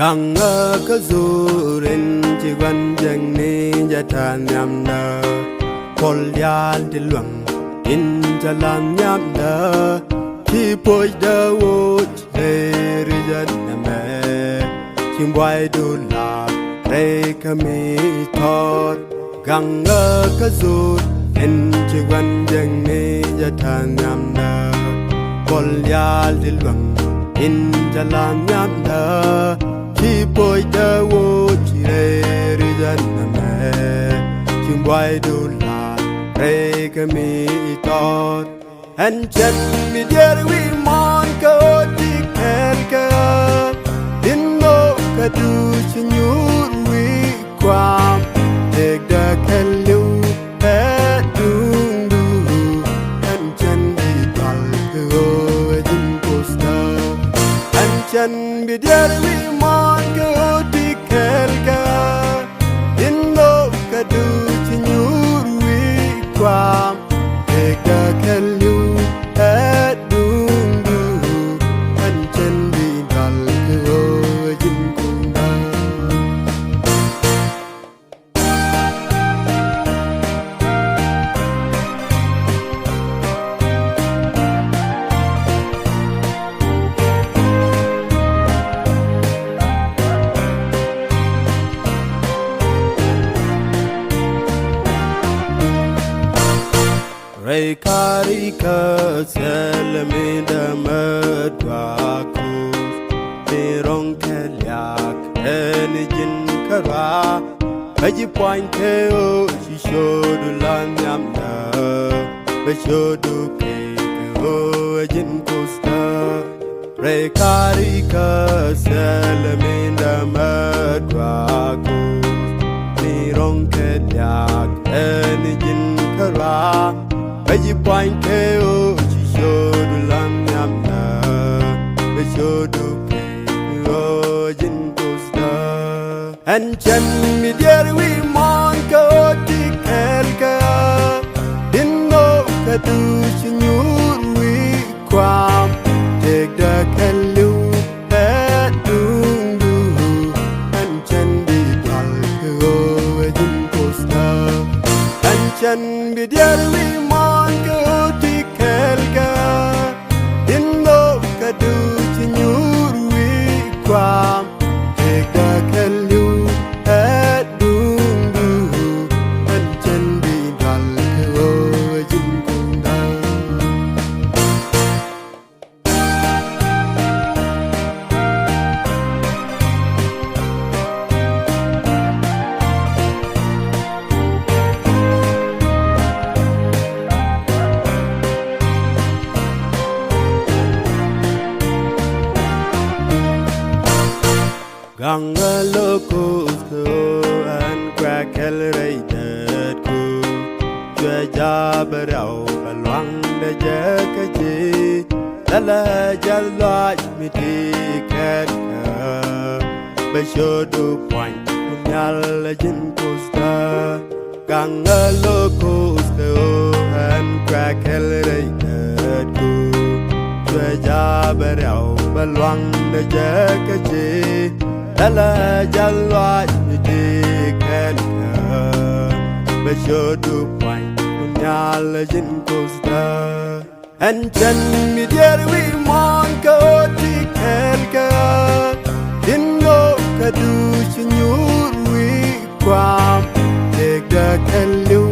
Ganga kazurin jiwan jang ni jatan yam na Kol yan di luang in jalan yam na Ki poj da wot le rijan na me Chim wai du la re kami thot Ganga kazurin jiwan jang ni jatan yam na Kol yan di luang in jalan yam na Ki poj da wot le rijan na me Chim wai du la re kami thot And chen mi dear we mon ka di ken ka Din no ka du chinyur we kwam Tek da ken liu pe dung du And chen di dal ka o jin posta And chen mi dear we mon ka di ken ka Din no ka du chinyur we kwam Tek da ken liu Ray karika selmi damadwaku Mirong kelyak enijin kara Aji pointe o shishodu lanyamda Beshodu keke o ajin kosta Ray karika selmi damadwaku Mirong kelyak enijin kara Aji pointe o shishodu lanyamda Beshodu keke o ajin kosta And chen mi dear we mon ka di kelka Din no ka du chinyur we kwam Tek da ken liu pe dung du And chen di dal ka o ajin kosta And chen mi dear we mon ka di kelka Din no ka du chinyur we kwam Tek da ken liu Ganga locos ko and crack rated ko Chua jabarao balwang da jakaji Lala jalwaj miti katka Bashodu point kunyal jin kosta Ganga locos ko and crack rated ko Chua jabarao balwang da jakaji Lala jalwaj miti katka Bashodu point kunyal jin kosta And chen mi dear we mon ka di kelka Din no ka du chinyur we kwam Tek da ken liu